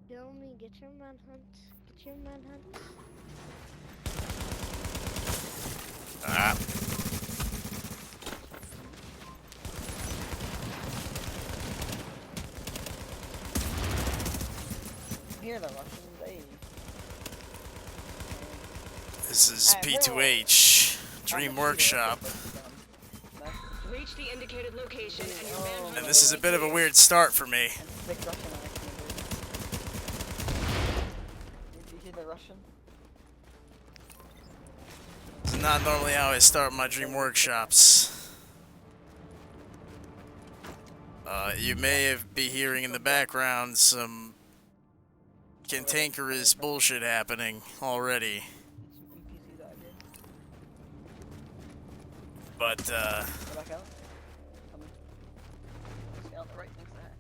Domi, get your manhunt. Get your manhunt. Ah. Here the Russians, hey. This is P2H, Dream Workshop. Reach the indicated location and your manhunt. And this is a bit of a weird start for me. And thick Russian accent. Did you hear the Russian? It's not normally how I start my Dream Workshops. You may be hearing in the background some cantankerous bullshit happening already. But, Go back out. Come in. Stay on the right next to that.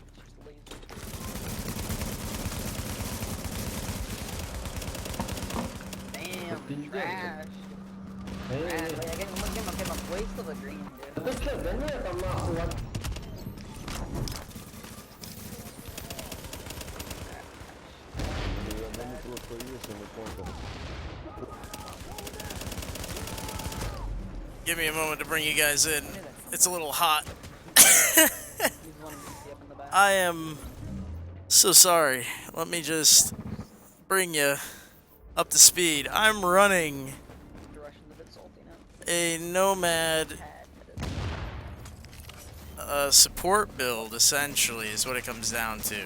It's just lazy. Damn, trash. Hey, Trash. Wait, get my waste of the green, dude. give me a moment to bring you guys in. It's a little hot. I am so sorry. Let me just bring you up to speed. I'm running a Nomad support build, essentially, is what it comes down to.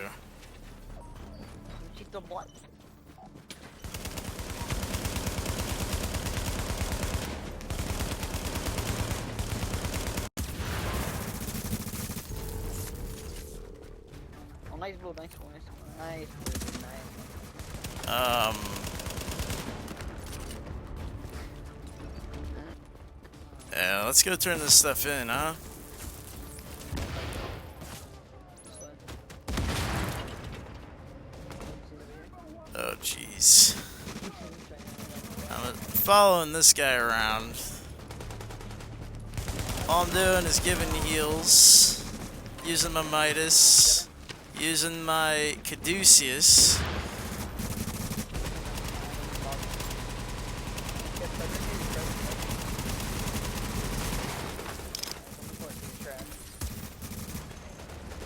Oh, nice blue, nice blue, nice blue, nice. Yeah, let's go turn this stuff in, huh? Oh, jeez. I'm following this guy around. All I'm doing is giving heals, using my Midas, using my Caduceus.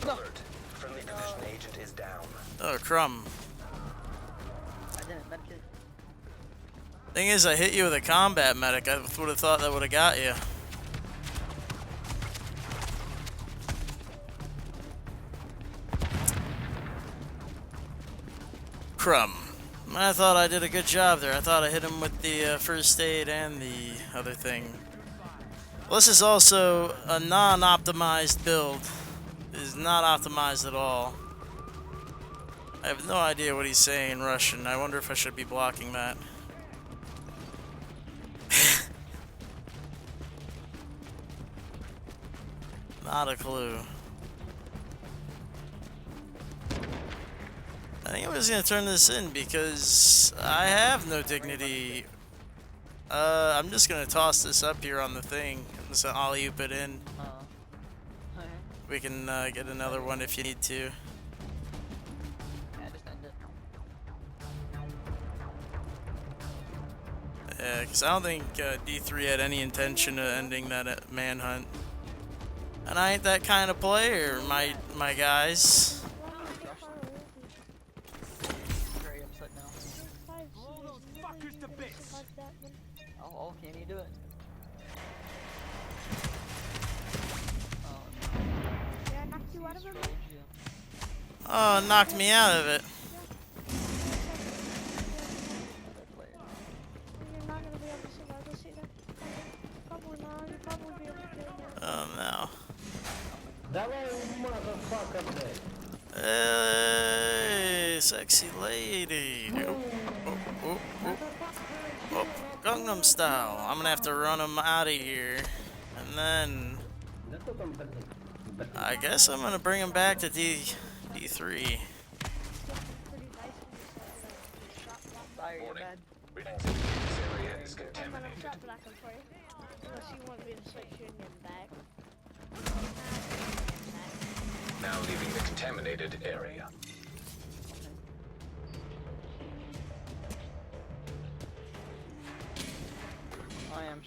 Alert. Friendly division agent is down. Oh, crumb. I didn't medkit. Thing is, I hit you with a combat medic. I would have thought that would have got you. Crumb. I thought I did a good job there. I thought I hit him with the first aid and the other thing. Well, this is also a non-optimized build. It is not optimized at all. I have no idea what he's saying in Russian. I wonder if I should be blocking that. Not a clue. I think I'm just gonna turn this in because I have no dignity. I'm just gonna toss this up here on the thing. I'm just gonna alley-oop it in. We can get another one if you need to. Yeah, just end it. Yeah, because I don't think D3 had any intention of ending that manhunt. And I ain't that kind of player, my guys. Very upset now. Oh, can you do it? Yeah, I knocked you out of him. Oh, it knocked me out of it. You're not gonna be able to survive this either. Probably not. You'll probably be able to do it. Oh no. Давай, motherfucker, блядь. Hey, sexy lady. Oh, oh, oh, oh. Gangnam style. I'm gonna have to run him out of here. And then I guess I'm gonna bring him back to D3. Pretty nice when you Warning. bad. Readings indicate this area is I'm gonna contaminated. shot black him for you. Unless you want me to switch your name back. Now leaving the contaminated area.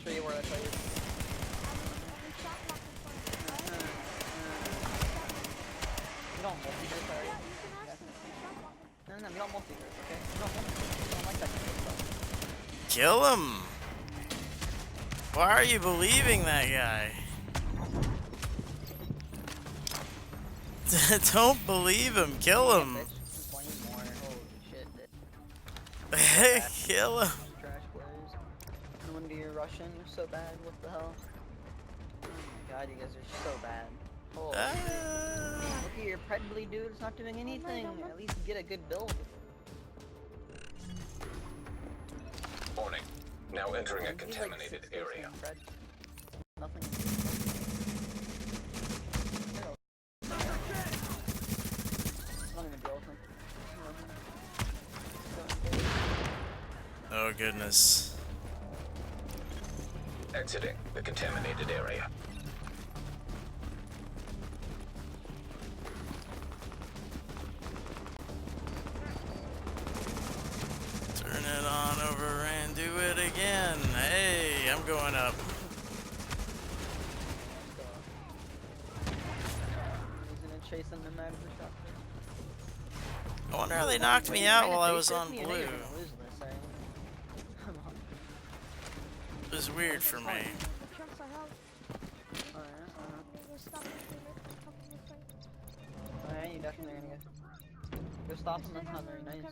Show you where I tell you. We don't multi-verse, sorry. No, we don't multi-verse, okay? We don't multi-verse. We don't like that kind of stuff. Kill him! Why are you believing that guy? Don't believe him. Kill him. Bitch, 20 more. Holy shit, dude. Kill him. Trash players. No wonder you're Russian. You're so bad. What the hell? Oh my god, you guys are so bad. Holy shit. Look at your Predbly, dude. It's not doing anything. At least get a good build. Warning. Now entering a He's like contaminated 6 area. Pred. Nothing. Not even deal with him. Oh goodness. Exiting the contaminated area. Turn it on over and do it again. Hey, I'm going up. He's gonna chase the Nomad for shot. I wonder how they knocked me out while I was on blue. You're gonna lose this, eh? Come on. It was weird for me. Alright, Alright, you definitely are gonna go stop him, that's not very nice.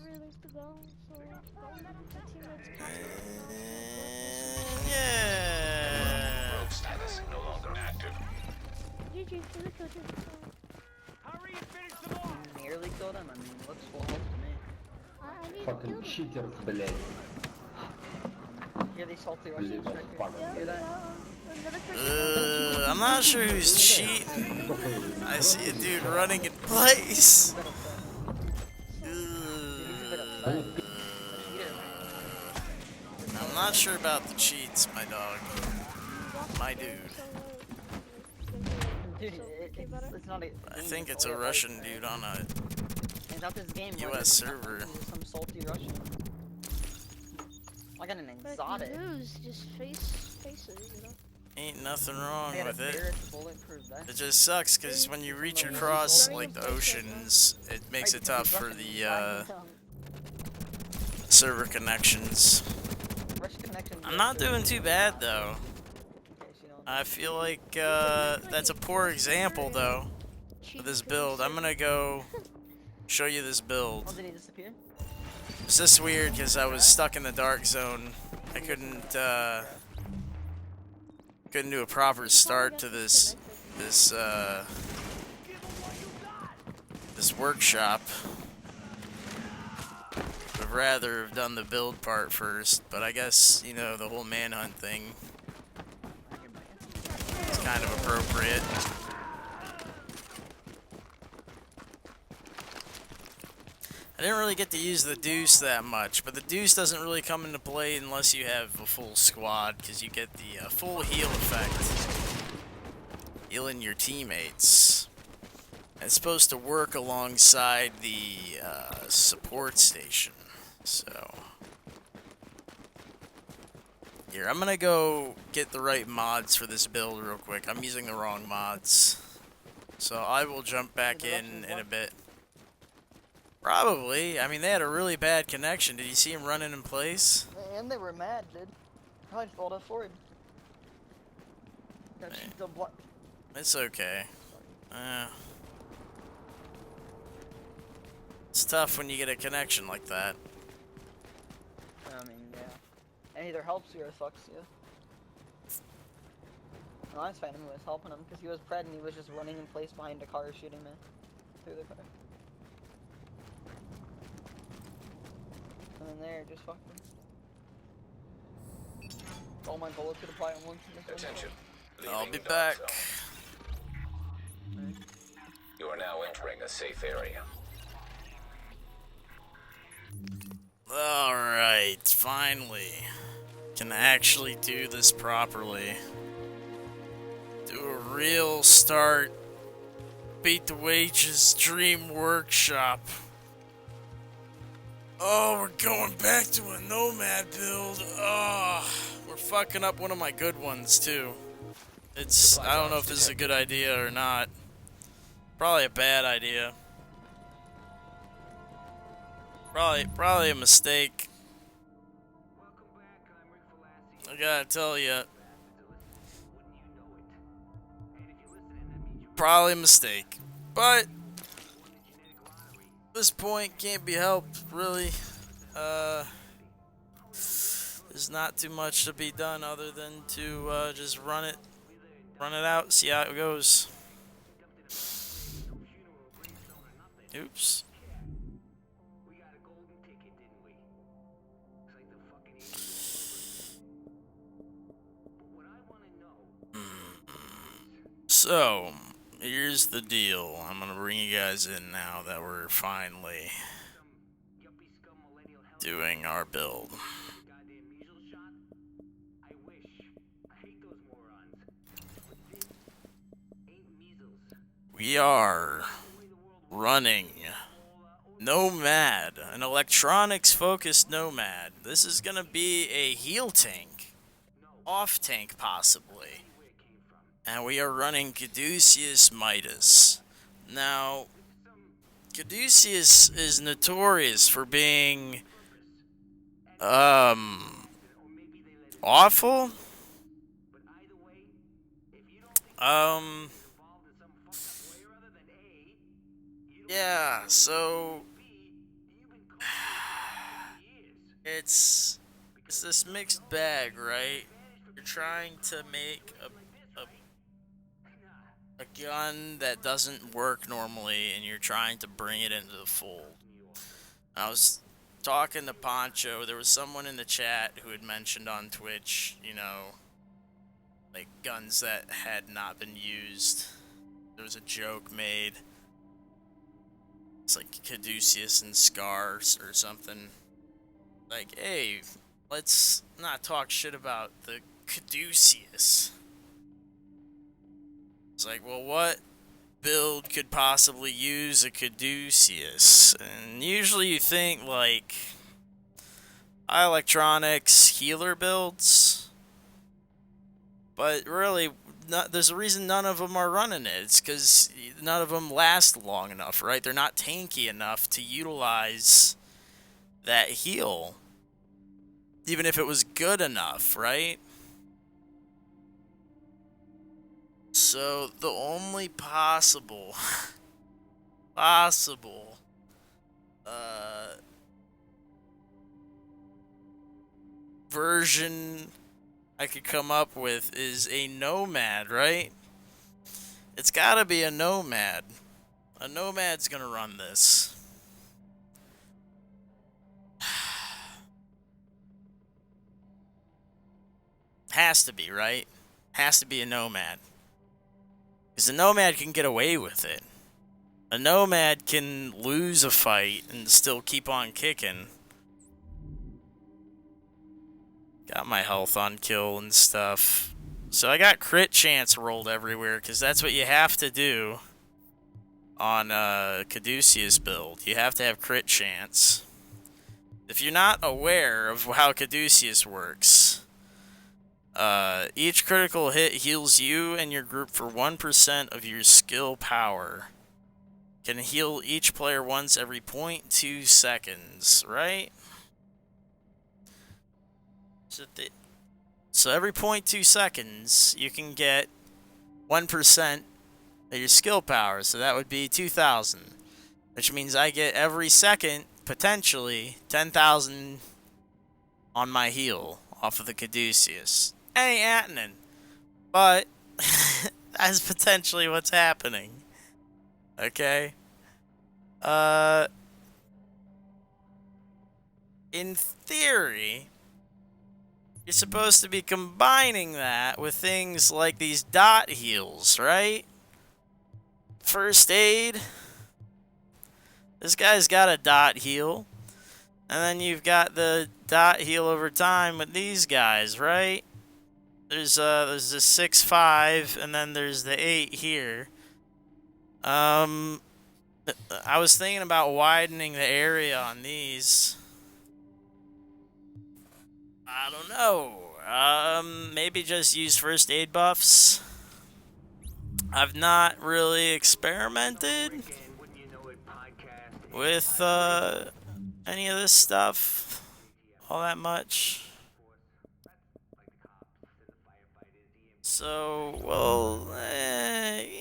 Yeah. Rogue status no longer active. Nearly killed him, I mean, looks full health to me. Fucking cheaters, блядь. Hear these salty Russians Little right fuck. here? Hear that? I'm not sure who's cheating. I see a dude running in place. I'm not sure about the cheats, my dog. My dude. Dude, it's not a I think it's a Russian dude on a It's not this game. US server. Some salty Russian. I got an exotic. Just faces, you know. Ain't nothing wrong I got a with it. Barrett bulletproof vest. It just sucks because when you reach across like the oceans, it makes it tough for the server connections. Rush connection. I'm not doing too bad though. I feel like that's a poor example though of this build. I'm gonna go show you this Oh, build. did he disappear? It's just weird because I was stuck in the dark zone. I couldn't do a proper start to this workshop. Would rather have done the build part first, but I guess, you know, the whole manhunt thing is kind of appropriate. I didn't really get to use the Deuce that much, but the Deuce doesn't really come into play unless you have a full squad, because you get the full heal effect, healing your teammates. And it's supposed to work alongside the support station, so... Here, I'm gonna go get the right mods for this build real quick. I'm using the wrong mods. So I will jump back in a bit. Probably. I mean, they had a really bad connection. Did you see him running in place? And they were mad, dude. Probably just rolled up forward. Got Hey. the block. It's okay. It's tough when you get a connection like that. I mean, yeah. It either helps you or fucks you. No, I was fine. He was helping him because he was pred and he was just running in place behind a car shooting me through the car. And then there, just fucked him. All my bullets could apply at once. And just Attention. I'll Leaving be the back. dark zone. You are now entering a safe area. Alright, finally. Can actually do this properly. Do a real start. P2H's Dream Workshop. Oh, we're going back to a Nomad build. Oh, We're fucking up one of my good ones, too. I don't know if this is a good idea or not. Probably a bad idea. Probably a mistake. I gotta tell you. Probably a mistake. But at this point, can't be helped, really. There's not too much to be done other than to just run it out, see how it goes. Oops. So, here's the deal. I'm gonna bring you guys in now that we're finally doing our build. We are running Nomad, an electronics-focused Nomad. This is gonna be a heal tank, off tank possibly, and we are running Caduceus Midas. Now, Caduceus is notorious for being awful. Yeah, so it's this mixed bag, right? You're trying to make a gun that doesn't work normally, and you're trying to bring it into the fold. I was talking to Poncho. There was someone in the chat who had mentioned on Twitch, you know, like guns that had not been used. There was a joke made. It's like Caduceus and Scars or something. Like, hey, let's not talk shit about the Caduceus. It's like, well, what build could possibly use a Caduceus? And usually you think, like, electronics healer builds. But really, there's a reason none of them are running it. It's because none of them last long enough, right? They're not tanky enough to utilize that heal. Even if it was good enough, right? So, the only possible version I could come up with is a Nomad, right? It's gotta be a Nomad. A Nomad's gonna run this. Has to be, right? Has to be a Nomad. Because a Nomad can get away with it. A Nomad can lose a fight and still keep on kicking. Got my health on kill and stuff. So I got crit chance rolled everywhere, because that's what you have to do on a Caduceus build. You have to have crit chance. If you're not aware of how Caduceus works, each critical hit heals you and your group for 1% of your skill power. Can heal each player once every 0.2 seconds, right? So every 0.2 seconds, you can get 1% of your skill power. So that would be 2,000. Which means I get every second, potentially, 10,000 on my heal off of the Caduceus. Ain't happening. But that's potentially what's happening. Okay? In theory, you're supposed to be combining that with things like these dot heals, right? First aid. This guy's got a dot heal. And then you've got the dot heal over time with these guys, right? There's the 6-5, and then there's the 8 here. I was thinking about widening the area on these. I don't know. Maybe just use first aid buffs. I've not really experimented with any of this stuff all that much. So, well,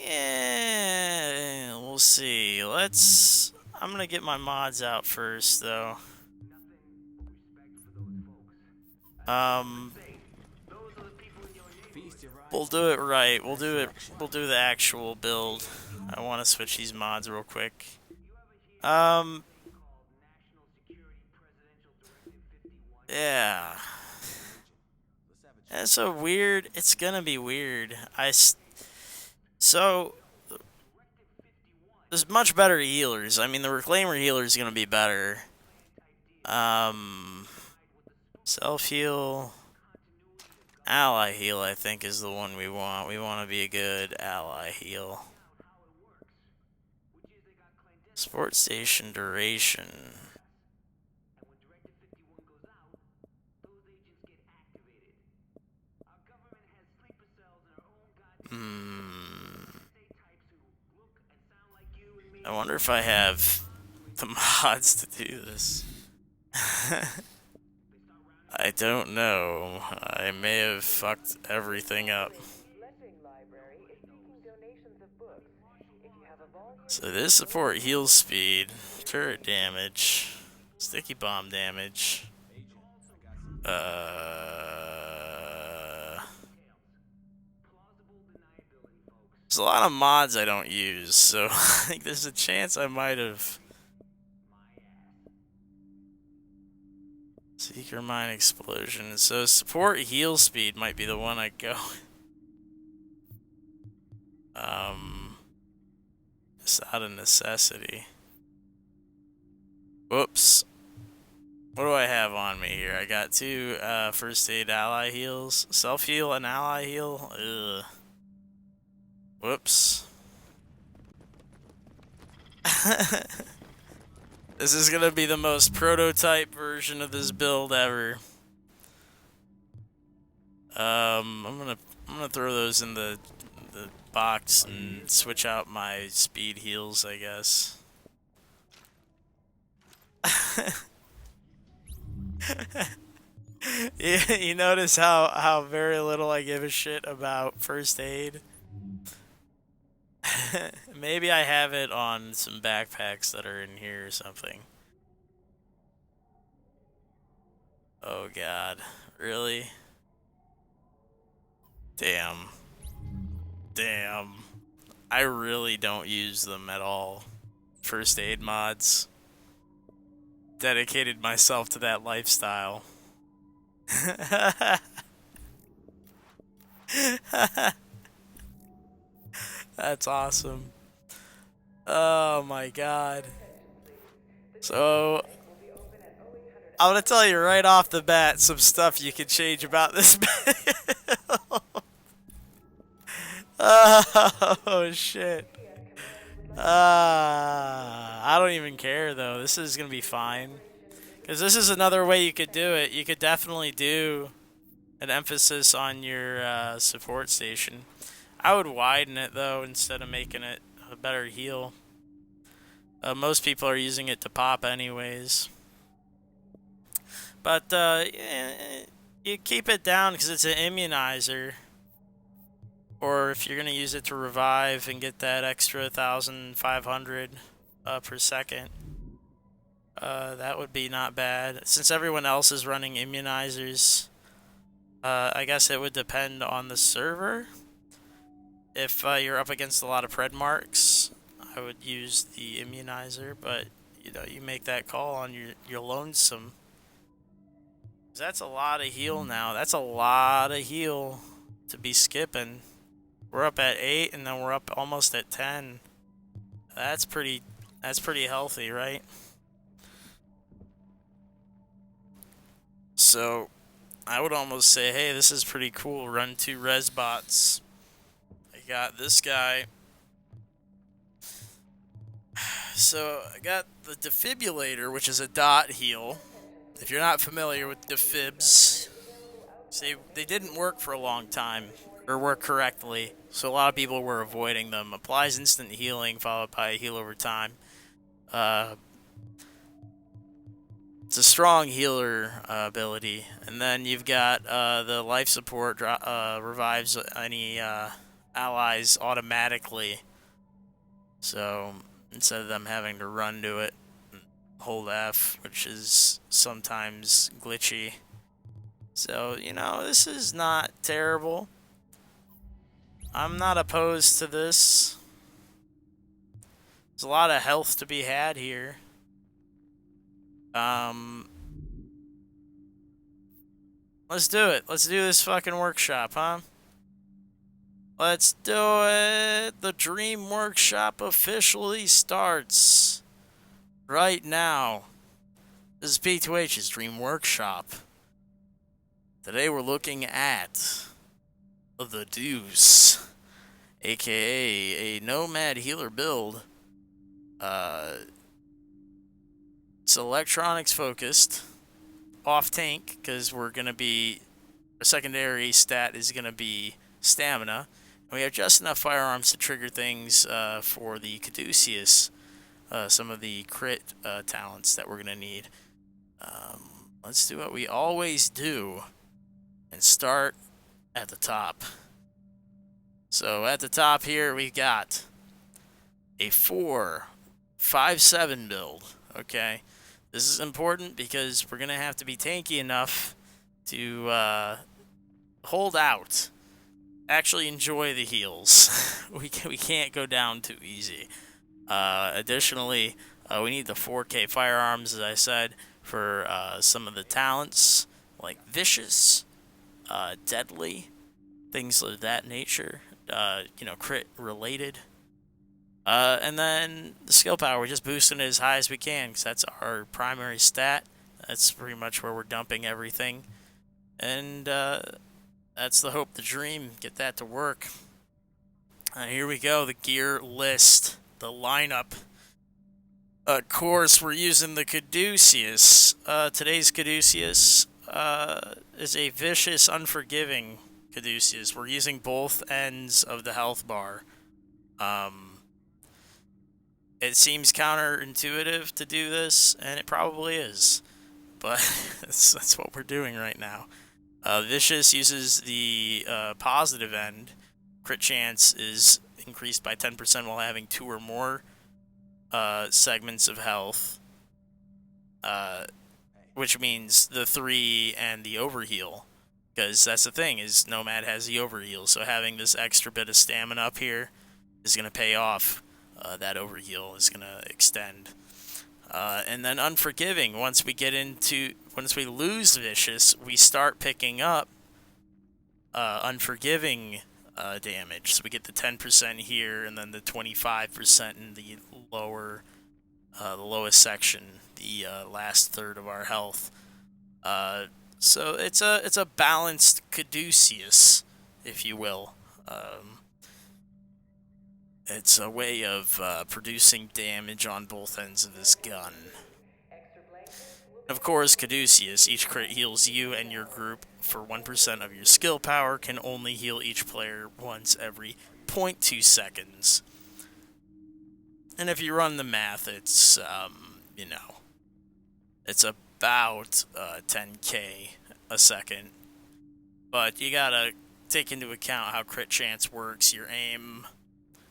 yeah, we'll see. I'm gonna get my mods out first, though. We'll do it right. We'll do the actual build. I want to switch these mods real quick. Yeah. It's so weird. It's gonna be weird. So there's much better healers. I mean, the Reclaimer healer is gonna be better. Self heal, ally heal. I think is the one we want. We want to be a good ally heal. Support station duration. I wonder if I have the mods to do this. I don't know. I may have fucked everything up. So this support heal speed, turret damage, sticky bomb damage. There's a lot of mods I don't use, so I think there's a chance I might have. Seeker Mine Explosion. So support heal speed might be the one I go. It's not a necessity. Whoops. What do I have on me here? I got 2 first aid ally heals. Self heal and ally heal. Ugh. Whoops. This is gonna be the most prototype version of this build ever. I'm gonna throw those in the box and switch out my speed heals, I guess. You notice how very little I give a shit about first aid? Maybe I have it on some backpacks that are in here or something. Oh god, really? Damn. I really don't use them at all. First aid mods. Dedicated myself to that lifestyle. That's awesome. Oh my god. So, I'm gonna tell you right off the bat some stuff you can change about this build. Oh shit. I don't even care though. This is gonna be fine. Because this is another way you could do it. You could definitely do an emphasis on your support station. I would widen it though instead of making it a better heal. Most people are using it to pop anyways. But you keep it down because it's an immunizer. Or if you're going to use it to revive and get that extra 1,500 per second. That would be not bad. Since everyone else is running immunizers, I guess it would depend on the server. If you're up against a lot of pred marks, I would use the immunizer, but you know, you make that call on your lonesome. That's a lot of heal now. That's a lot of heal to be skipping. We're up at 8 and then we're up almost at 10. That's pretty healthy, right? So I would almost say, hey, this is pretty cool. Run 2 res bots. I got this guy. So I got the defibrillator, which is a dot heal. If you're not familiar with defibs, See, they didn't work for a long time, or work correctly, so a lot of people were avoiding them. Applies instant healing, followed by a heal over time. It's a strong healer ability. And then you've got the life support revives any allies automatically. So instead of them having to run to it, hold F, which is sometimes glitchy. So, you know, this is not terrible. I'm not opposed to this. There's a lot of health to be had here. Let's do it. Let's do this fucking workshop, huh? Let's do it. The Dream Workshop officially starts right now. This is P2H's Dream Workshop. Today we're looking at the Deuce, aka a Nomad healer build. It's electronics focused, off tank, because we're gonna be, our secondary stat is gonna be stamina. And we have just enough firearms to trigger things for the Caduceus, some of the crit talents that we're gonna need. Let's do what we always do and start at the top. So at the top here we got a 4-5-7 build. Okay, this is important because we're gonna have to be tanky enough to hold out, actually enjoy the heals. we can't go down too easy. Additionally, we need the 4K firearms, as I said, for some of the talents like vicious, deadly, things of that nature. You know, crit related. And then the skill power, we're just boosting it as high as we can, because that's our primary stat. That's pretty much where we're dumping everything. And that's the hope, the dream. Get that to work. Here we go, the gear list, the lineup. Of course, we're using the Caduceus. Today's Caduceus is a vicious, unforgiving Caduceus. We're using both ends of the health bar. It seems counterintuitive to do this, and it probably is. But that's what we're doing right now. Vicious uses the positive end. Crit chance is increased by 10% while having 2 or more segments of health. Which means the 3 and the overheal. Because that's the thing, is Nomad has the overheal. So having this extra bit of stamina up here is going to pay off. That overheal is going to extend. And then Unforgiving, once we lose Vicious, we start picking up Unforgiving damage. So we get the 10% here, and then the 25% in the lowest section, the last third of our health. So it's a balanced Caduceus, if you will. It's a way of producing damage on both ends of this gun. Of course, Caduceus, each crit heals you and your group for 1% of your skill power, can only heal each player once every 0.2 seconds. And if you run the math, it's, you know, it's about 10k a second. But you gotta take into account how crit chance works, your aim,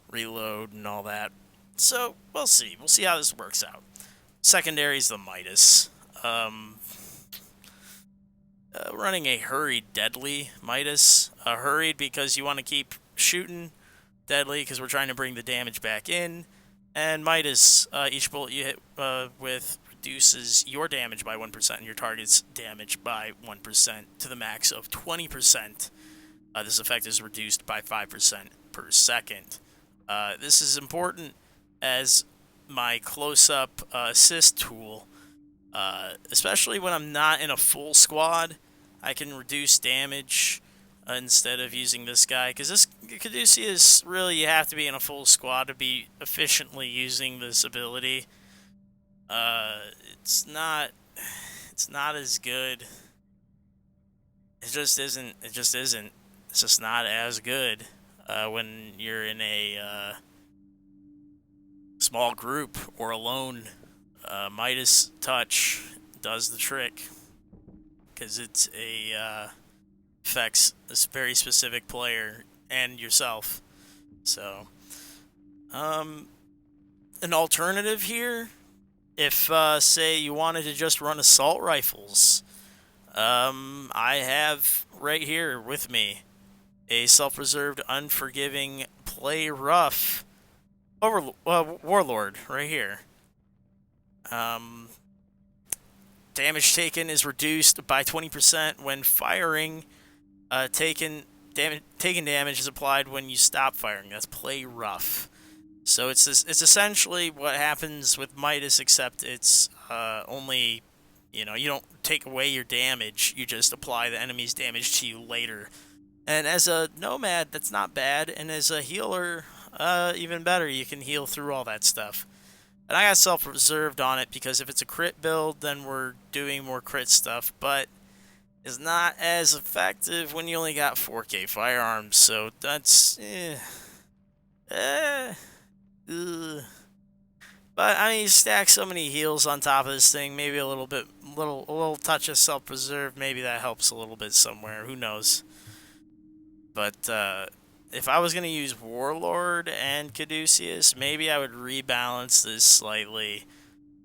reload, and all that. So, we'll see. We'll see how this works out. Secondary is the Midas. Running a hurried deadly Midas. Hurried because you want to keep shooting. Deadly because we're trying to bring the damage back in. And Midas, each bullet you hit with reduces your damage by 1% and your target's damage by 1% to the max of 20%. This effect is reduced by 5% per second. This is important as my close-up assist tool. Especially when I'm not in a full squad, I can reduce damage instead of using this guy. Because this Caduceus, really, you have to be in a full squad to be efficiently using this ability. It's not as good It just isn't. It just isn't. It's just not as good when you're in a small group or alone. Midas touch does the trick because it's affects this very specific player and yourself. So, an alternative here, if say you wanted to just run assault rifles, I have right here with me a self-reserved, unforgiving, play rough warlord right here. Damage taken is reduced by 20% when firing. Taken damage is applied when you stop firing. That's play rough. So it's essentially what happens with Midas, except it's only, you don't take away your damage. You just apply the enemy's damage to you later. And as a Nomad, that's not bad. And as a healer, even better. You can heal through all that stuff. And I got self-reserved on it because if it's a crit build, then we're doing more crit stuff. But it's not as effective when you only got 4K firearms. So that's... But, I mean, you stack so many heals on top of this thing. Maybe a little touch of self-preserve. Maybe that helps a little bit somewhere. Who knows? But, if I was going to use Warlord and Caduceus, maybe I would rebalance this slightly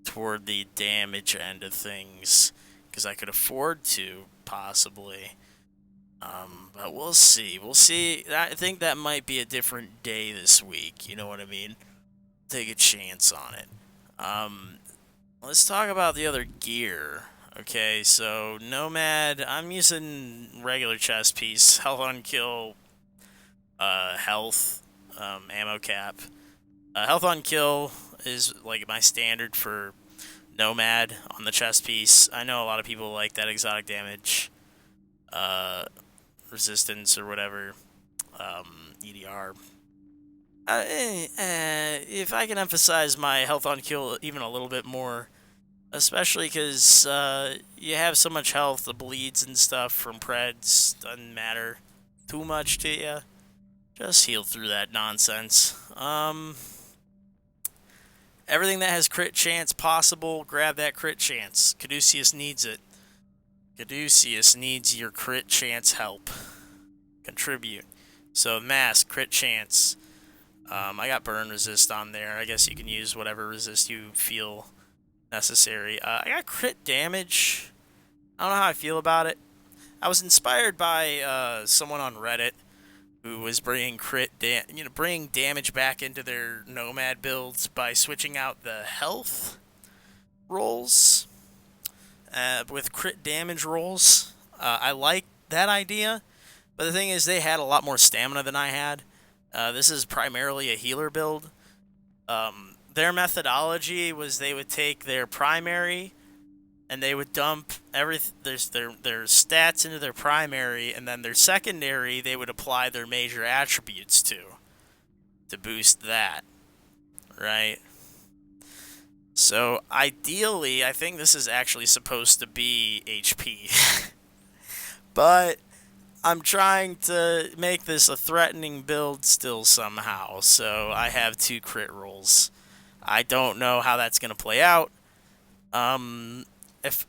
toward the damage end of things, because I could afford to, possibly. But we'll see. We'll see. I think that might be a different day this week, you know what I mean? Take a chance on it. Let's talk about the other gear. Okay, so Nomad, I'm using regular chest piece, health on kill, health, ammo cap. Health on kill is like my standard for Nomad on the chest piece. I know a lot of people like that exotic damage, resistance or whatever, EDR. If I can emphasize my health on kill even a little bit more, especially because you have so much health, the bleeds and stuff from Preds doesn't matter too much to you. Just heal through that nonsense. Everything that has crit chance possible, grab that crit chance. Caduceus needs it. Caduceus needs your crit chance help. Contribute. So mask, crit chance. I got burn resist on there. I guess you can use whatever resist you feel necessary. I got crit damage. I don't know how I feel about it. I was inspired by someone on Reddit who was bringing bringing damage back into their Nomad builds by switching out the health rolls with crit damage rolls. I like that idea, but the thing is they had a lot more stamina than I had. This is primarily a healer build. Their methodology was they would take their primary and they would dump their stats into their primary, and then their secondary they would apply their major attributes to boost that, right? So ideally, I think this is actually supposed to be HP, but I'm trying to make this a threatening build still somehow, so I have 2 crit rolls. I don't know how that's going to play out. If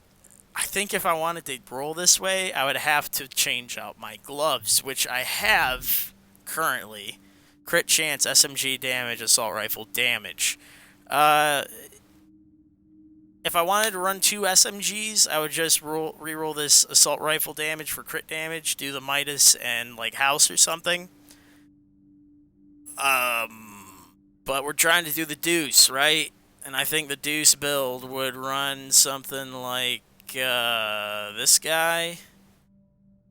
I wanted to roll this way, I would have to change out my gloves, which I have currently. Crit chance, SMG damage, assault rifle damage. If I wanted to run 2 SMGs, I would just re-roll this assault rifle damage for crit damage, do the Midas and like House or something. But we're trying to do the Deuce, right? And I think the Deuce build would run something like this guy.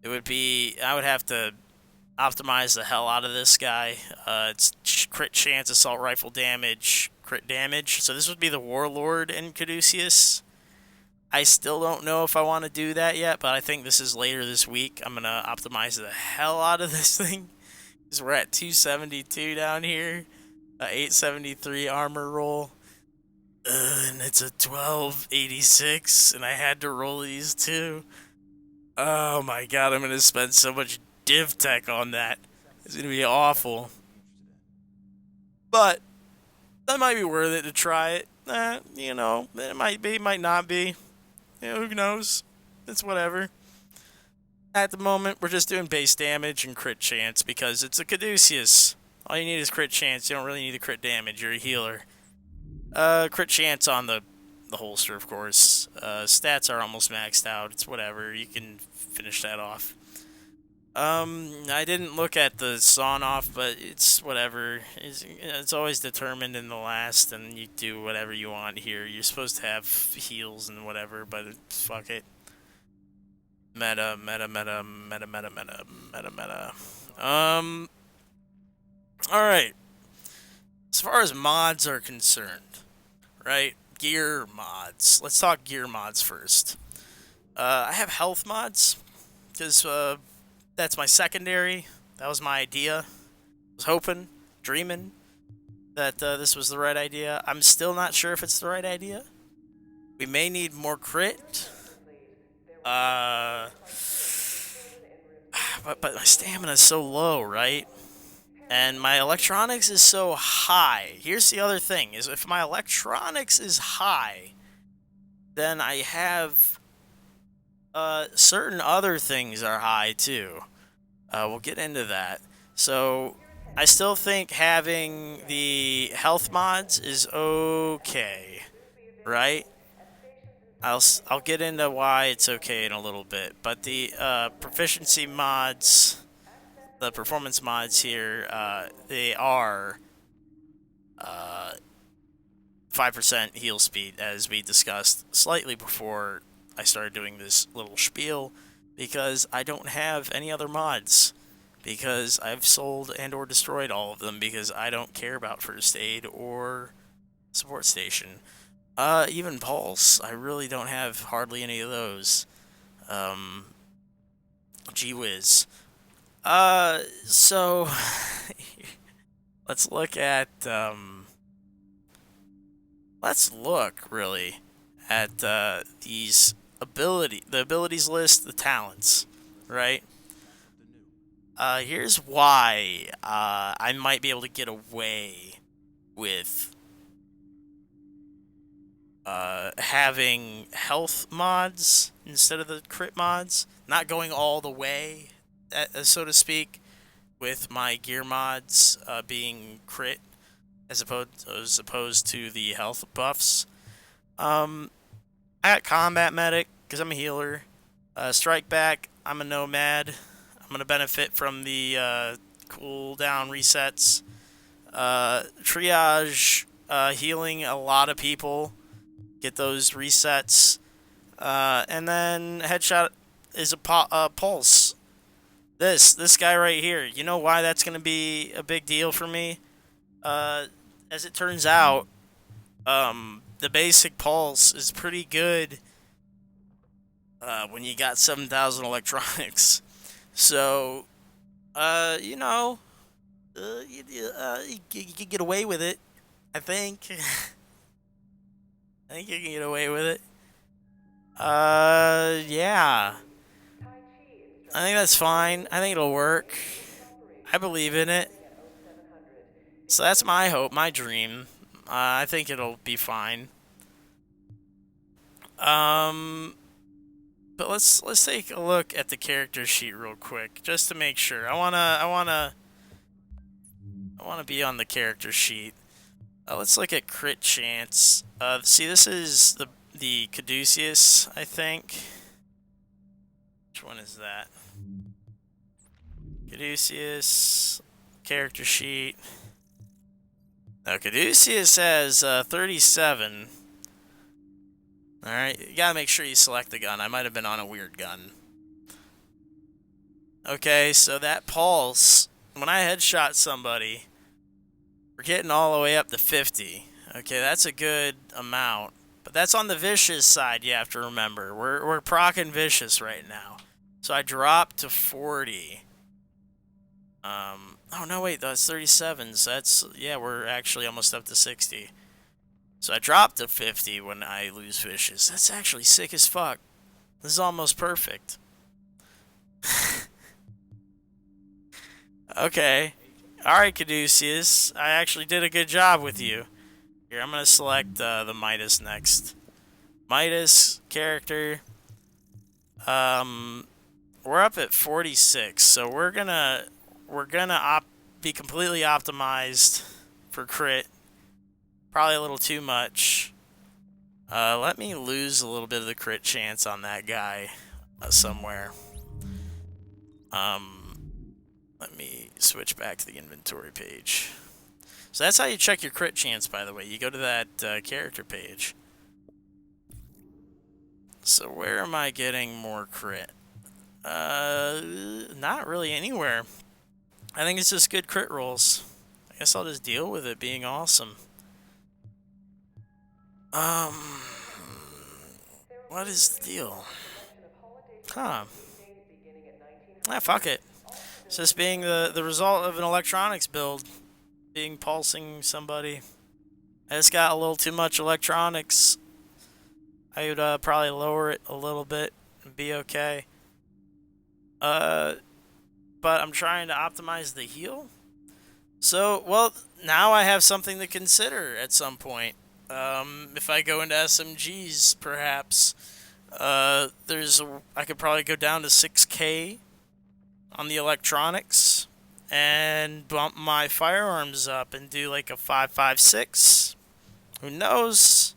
It would be, I would have to optimize the hell out of this guy. It's crit chance, assault rifle damage, crit damage. So this would be the Warlord and Caduceus. I still don't know if I want to do that yet, but I think this is later this week. I'm going to optimize the hell out of this thing. Because we're at 272 down here. 873 armor roll. And it's a 1286, and I had to roll these 2. Oh my god, I'm gonna spend so much div tech on that. It's gonna be awful. But that might be worth it to try it. You know, it might be, might not be. You know, who knows? It's whatever. At the moment, we're just doing base damage and crit chance because it's a Caduceus. All you need is crit chance. You don't really need the crit damage. You're a healer. Crit chance on the holster, of course. Stats are almost maxed out. It's whatever. You can finish that off. I didn't look at the sawn off, but it's whatever. It's always determined in the last, and you do whatever you want here. You're supposed to have heals and whatever, but fuck it. Meta. Alright. As far as mods are concerned, right? Gear mods. Let's talk gear mods first. I have health mods, because that's my secondary. That was my idea. I was hoping, dreaming, that this was the right idea. I'm still not sure if it's the right idea. We may need more crit. But my stamina is so low, right? And my electronics is so high. Here's the other thing, is if my electronics is high, then I have certain other things are high too. We'll get into that. So I still think having the health mods is okay, right? I'll get into why it's okay in a little bit, but the proficiency mods, the performance mods here, they are 5% heal speed, as we discussed slightly before I started doing this little spiel, because I don't have any other mods, because I've sold and or destroyed all of them, because I don't care about first aid or support station. Even Pulse, I really don't have hardly any of those. Gee whiz. So, let's look at, really, at, the abilities list, the talents, right? Here's why, I might be able to get away with having health mods instead of the crit mods, not going all the way, so to speak, with my gear mods being crit as opposed to the health buffs. I got combat medic because I'm a healer. Strike back, I'm a nomad. I'm gonna benefit from the cooldown resets. Triage, healing a lot of people. Get those resets. And then headshot is a pulse. This guy right here. You know why that's going to be a big deal for me? As it turns out, the basic pulse is pretty good when you got 7,000 electronics. So, you know, you can get away with it, I think. I think you can get away with it. Yeah. I think that's fine. I think it'll work. I believe in it. So that's my hope, my dream. I think it'll be fine. But let's take a look at the character sheet real quick, just to make sure. I wanna be on the character sheet. Let's look at crit chance. See, this is the Caduceus, I think. Which one is that? Caduceus character sheet. Now, Caduceus has 37. Alright, you gotta make sure you select the gun. I might have been on a weird gun. Okay, so that pulse, when I headshot somebody, we're getting all the way up to 50. Okay, that's a good amount. But that's on the vicious side, you have to remember. We're proccing vicious right now. So I dropped to 40. Oh no, wait, that's 37. So that's, yeah, we're actually almost up to 60. So I dropped to 50 when I lose vicious. That's actually sick as fuck. This is almost perfect. Okay. Alright, Caduceus. I actually did a good job with you. Here, I'm gonna select the Midas next. Midas character. We're up at 46, so we're gonna be completely optimized for crit. Probably a little too much. Let me lose a little bit of the crit chance on that guy somewhere. Let me switch back to the inventory page. So that's how you check your crit chance, by the way. You go to that character page. So where am I getting more crit? Not really anywhere. I think it's just good crit rolls. I guess I'll just deal with it being awesome. What is the deal? Huh. Ah, fuck it. It's just being the result of an electronics build. Being pulsing somebody. I just got a little too much electronics. I would probably lower it a little bit and be okay. But I'm trying to optimize the heal. So, well, now I have something to consider at some point. If I go into SMGs, perhaps, I could probably go down to 6K on the electronics and bump my firearms up and do like a 5.56. Who knows?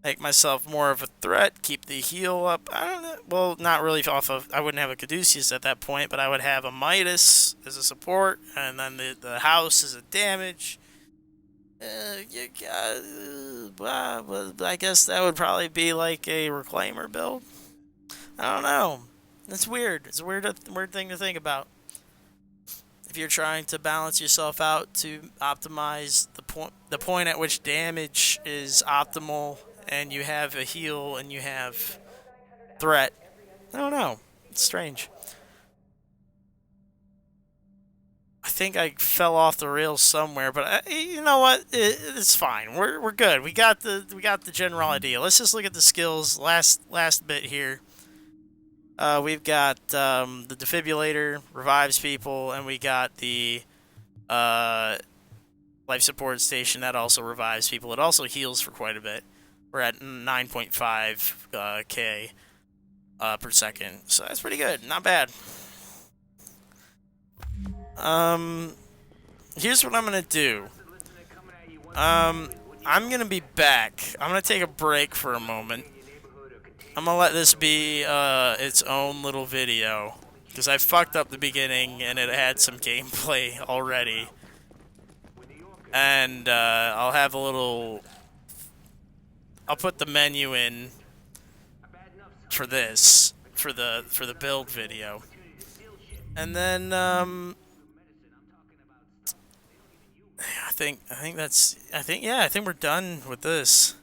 Make myself more of a threat, keep the heal up. I don't know. Well, not really off of... I wouldn't have a Caduceus at that point, but I would have a Midas as a support, and then the house as a damage. I guess that would probably be like a Reclaimer build. I don't know. It's weird. It's a weird thing to think about. If you're trying to balance yourself out to optimize the point at which damage is optimal, and you have a heal and you have threat. I don't know. It's strange. I think I fell off the rails somewhere, but you know what? It's fine. We're good. We got the general idea. Let's just look at the skills. Last bit here. We've got the defibrillator revives people, and we got the life support station that also revives people. It also heals for quite a bit. We're at 9.5 K per second, so that's pretty good. Not bad. Here's what I'm gonna do. I'm gonna be back. I'm gonna take a break for a moment. I'm gonna let this be its own little video, because I fucked up the beginning and it had some gameplay already. And I'll have a little... I'll put the menu in for this, for the build video. And then I think we're done with this.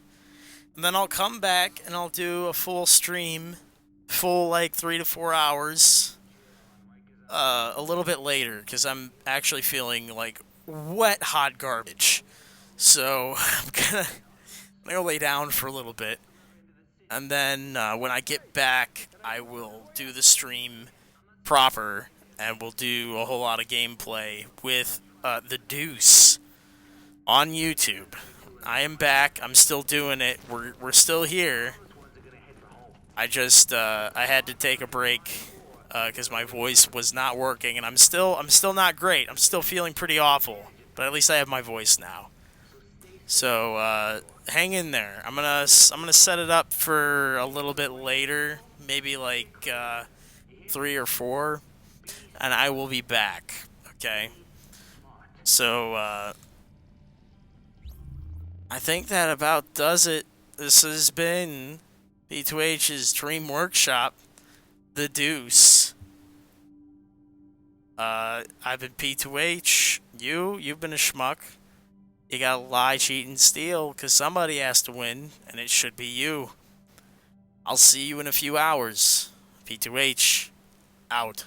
And then I'll come back and I'll do a full stream, like 3 to 4 hours, a little bit later, because I'm actually feeling like wet hot garbage. So I'm gonna go lay down for a little bit, and then when I get back, I will do the stream proper, and we'll do a whole lot of gameplay with the Deuce on YouTube. I am back. I'm still doing it. We're still here. I just I had to take a break because my voice was not working, and I'm still not great. I'm still feeling pretty awful, but at least I have my voice now. So hang in there. I'm gonna set it up for a little bit later, maybe like 3 or 4, and I will be back. Okay. So I think that about does it. This has been P2H's Dream Workshop, The Deuce. I've been P2H. You've been a schmuck. You gotta lie, cheat, and steal, because somebody has to win, and it should be you. I'll see you in a few hours. P2H, out.